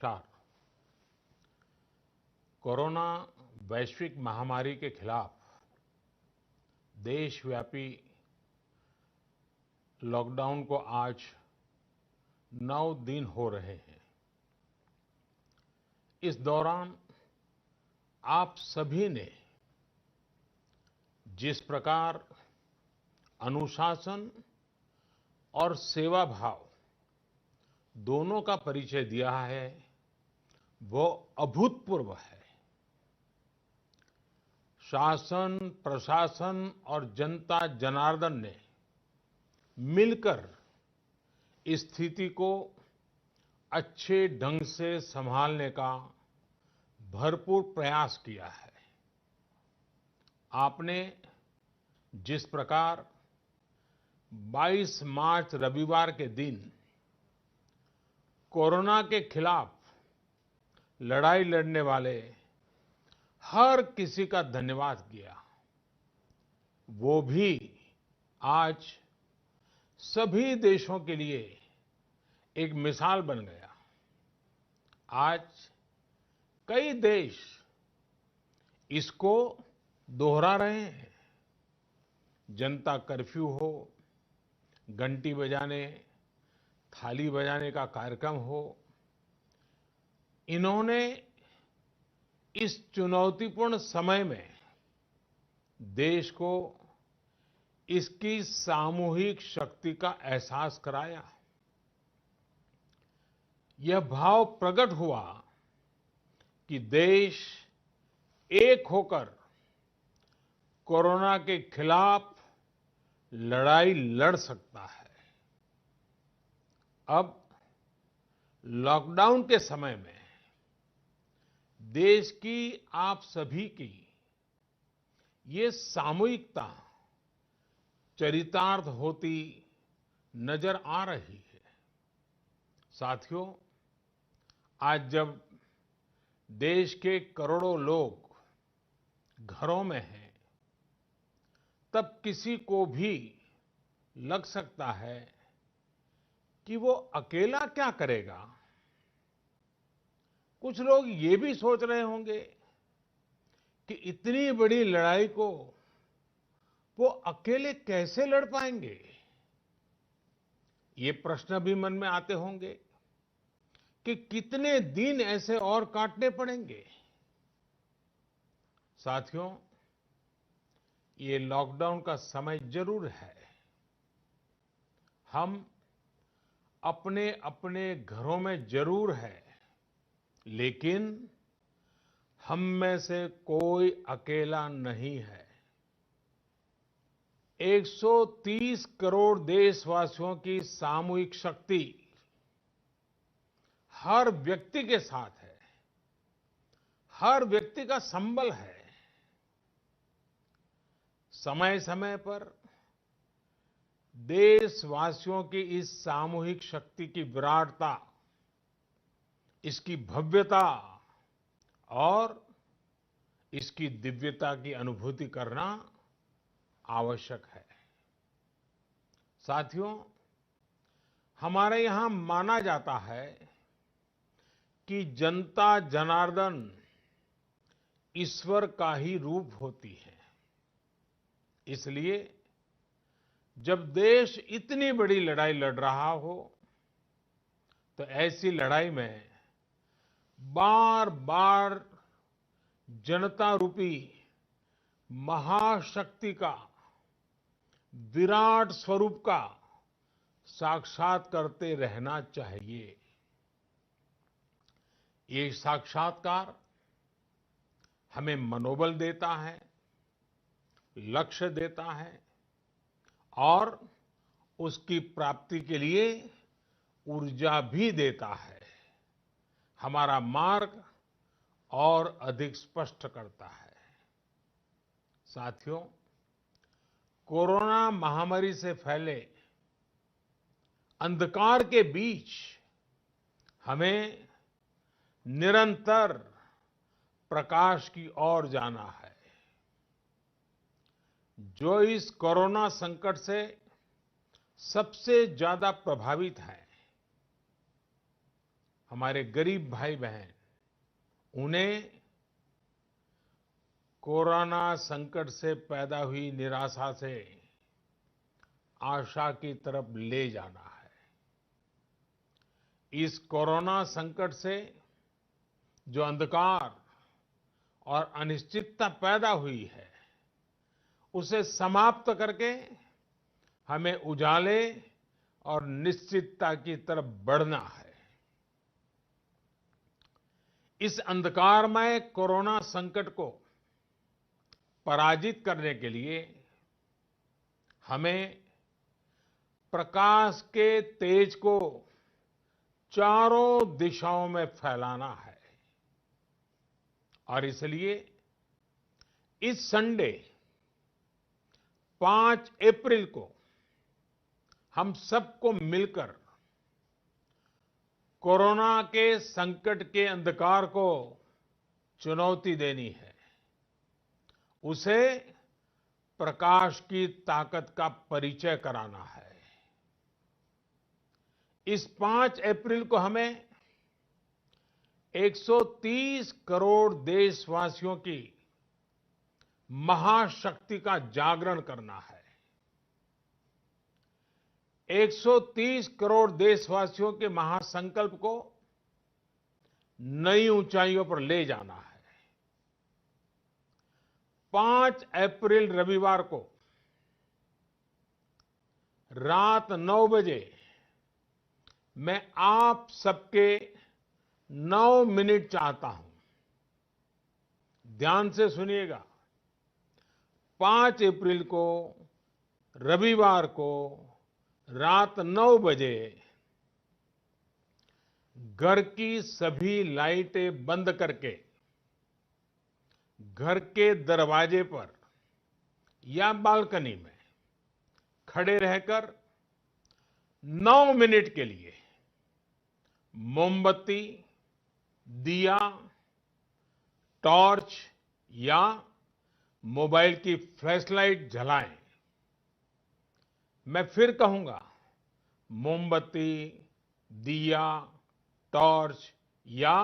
नमस्कार। कोरोना वैश्विक महामारी के खिलाफ देशव्यापी लॉकडाउन को आज 9 दिन हो रहे हैं। इस दौरान आप सभी ने जिस प्रकार अनुशासन और सेवा भाव दोनों का परिचय दिया है, वो अभूतपूर्व है। शासन, प्रशासन और जनता जनार्दन ने मिलकर इस स्थिति को अच्छे ढंग से संभालने का भरपूर प्रयास किया है। आपने जिस प्रकार 22 मार्च रविवार के दिन कोरोना के खिलाफ लड़ाई लड़ने वाले हर किसी का धन्यवाद किया, वो भी आज सभी देशों के लिए एक मिसाल बन गया। आज कई देश इसको दोहरा रहे हैं। जनता कर्फ्यू हो, घंटी बजाने, थाली बजाने का कार्यक्रम हो, इन्होंने इस चुनौतीपूर्ण समय में देश को इसकी सामूहिक शक्ति का एहसास कराया। यह भाव प्रकट हुआ कि देश एक होकर कोरोना के खिलाफ लड़ाई लड़ सकता है। अब लॉकडाउन के समय में देश की आप सभी की ये सामूहिकता चरितार्थ होती नजर आ रही है। साथियों, आज जब देश के करोड़ों लोग घरों में हैं, तब किसी को भी लग सकता है कि वो अकेला क्या करेगा। कुछ लोग ये भी सोच रहे होंगे कि इतनी बड़ी लड़ाई को वो अकेले कैसे लड़ पाएंगे। ये प्रश्न भी मन में आते होंगे कि कितने दिन ऐसे और काटने पड़ेंगे। साथियों, ये लॉकडाउन का समय जरूर है। हम अपने अपने घरों में जरूर हैं, लेकिन हम में से कोई अकेला नहीं है। 130 करोड़ देशवासियों की सामूहिक शक्ति हर व्यक्ति के साथ है, हर व्यक्ति का संबल है। समय समय पर देशवासियों की इस सामूहिक शक्ति की विराटता, इसकी भव्यता और इसकी दिव्यता की अनुभूति करना आवश्यक है। साथियों, हमारे यहां माना जाता है कि जनता जनार्दन ईश्वर का ही रूप होती है। इसलिए जब देश इतनी बड़ी लड़ाई लड़ रहा हो, तो ऐसी लड़ाई में बार बार जनता रूपी महाशक्ति का, विराट स्वरूप का साक्षात करते रहना चाहिए। ये साक्षात्कार हमें मनोबल देता है, लक्ष्य देता है और उसकी प्राप्ति के लिए ऊर्जा भी देता है। हमारा मार्ग और अधिक स्पष्ट करता है। साथियों, कोरोना महामारी से फैले अंधकार के बीच हमें निरंतर प्रकाश की ओर जाना है। जो इस कोरोना संकट से सबसे ज्यादा प्रभावित है, हमारे गरीब भाई बहन, उन्हें कोरोना संकट से पैदा हुई निराशा से आशा की तरफ ले जाना है। इस कोरोना संकट से जो अंधकार और अनिश्चितता पैदा हुई है, उसे समाप्त करके हमें उजाले और निश्चितता की तरफ बढ़ना है। इस अंधकारमय कोरोना संकट को पराजित करने के लिए हमें प्रकाश के तेज को चारों दिशाओं में फैलाना है। और इसलिए इस संडे 5 अप्रैल को हम सबको मिलकर कोरोना के संकट के अंधकार को चुनौती देनी है, उसे प्रकाश की ताकत का परिचय कराना है। इस 5 अप्रैल को हमें 130 करोड़ देशवासियों की महाशक्ति का जागरण करना है। 130 करोड़ देशवासियों के महासंकल्प को नई ऊंचाइयों पर ले जाना है। 5 अप्रैल रविवार को रात 9 बजे मैं आप सबके 9 मिनट चाहता हूं। ध्यान से सुनिएगा। 5 अप्रैल को रविवार को रात 9 बजे घर की सभी लाइटें बंद करके घर के दरवाजे पर या बालकनी में खड़े रहकर 9 मिनट के लिए मोमबत्ती, दिया, टॉर्च या मोबाइल की फ्लैशलाइट जलाएं। मैं फिर कहूंगा, मोमबत्ती, दिया, टॉर्च या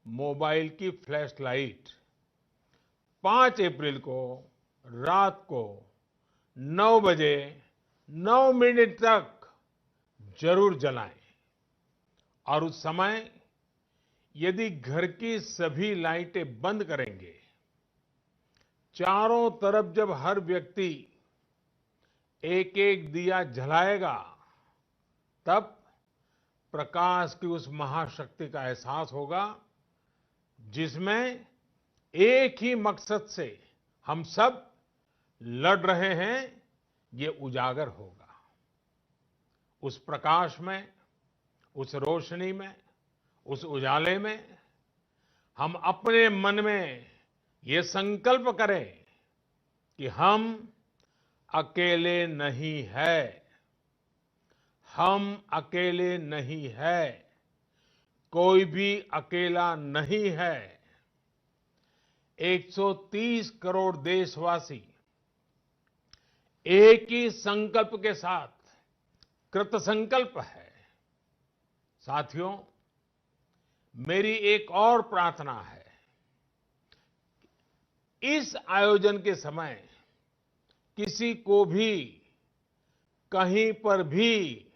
मोबाइल की फ्लैशलाइट 5 अप्रैल को रात को 9 बजे 9 मिनट तक जरूर जलाएं। और उस समय यदि घर की सभी लाइटें बंद करेंगे, चारों तरफ जब हर व्यक्ति एक एक दिया जलाएगा, तब प्रकाश की उस महाशक्ति का एहसास होगा, जिसमें एक ही मकसद से हम सब लड़ रहे हैं, ये उजागर होगा। उस प्रकाश में, उस रोशनी में, उस उजाले में हम अपने मन में ये संकल्प करें कि हम अकेले नहीं हैं। हम अकेले नहीं हैं। कोई भी अकेला नहीं है। 130 करोड़ देशवासी एक ही संकल्प के साथ कृत संकल्प है। साथियों, मेरी एक और प्रार्थना है। इस आयोजन के समय किसी को भी कहीं पर भी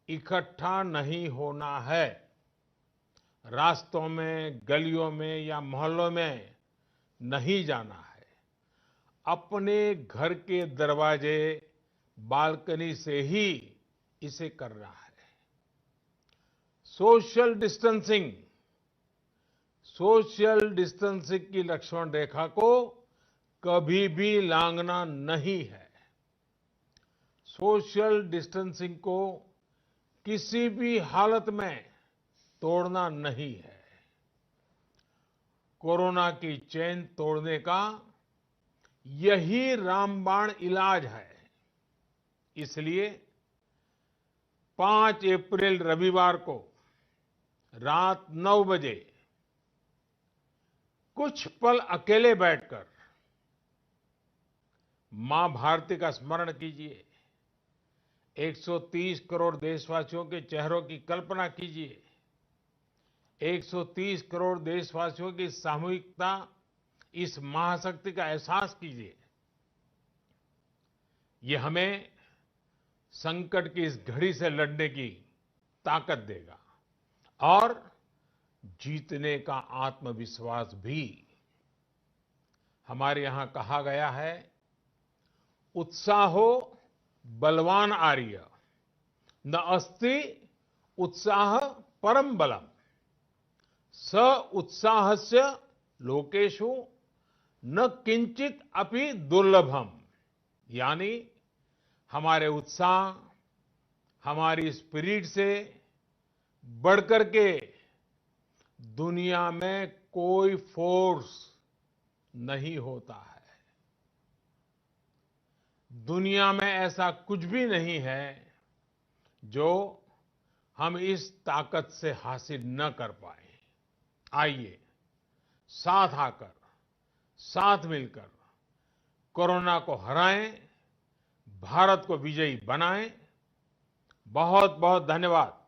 इकट्ठा नहीं होना है। रास्तों में, गलियों में या मोहल्लों में नहीं जाना है। अपने घर के दरवाजे, बालकनी से ही इसे करना है। सोशल डिस्टेंसिंग की लक्ष्मण रेखा को कभी भी लांघना नहीं है। सोशल डिस्टेंसिंग को किसी भी हालत में तोड़ना नहीं है। कोरोना की चेन तोड़ने का यही रामबाण इलाज है। इसलिए 5 अप्रैल रविवार को रात 9 बजे कुछ पल अकेले बैठकर मां भारती का स्मरण कीजिए। 130 करोड़ देशवासियों के चेहरों की कल्पना कीजिए 130 करोड़ देशवासियों की सामूहिकता, इस महाशक्ति का एहसास कीजिए। ये हमें संकट की इस घड़ी से लड़ने की ताकत देगा और जीतने का आत्मविश्वास भी। हमारे यहां कहा गया है, उत्साहो बलवान आर्य, न अस्ति उत्साह परम बलम, स उत्साहस्य लोकेषु न किंचित अपि दुर्लभम। यानी हमारे उत्साह, हमारी स्पिरिट से बढ़कर के दुनिया में कोई फोर्स नहीं होता है। दुनिया में ऐसा कुछ भी नहीं है जो हम इस ताकत से हासिल न कर पाए। आइए साथ आकर, साथ मिलकर कोरोना को हराएं, भारत को विजयी बनाएं। बहुत बहुत धन्यवाद।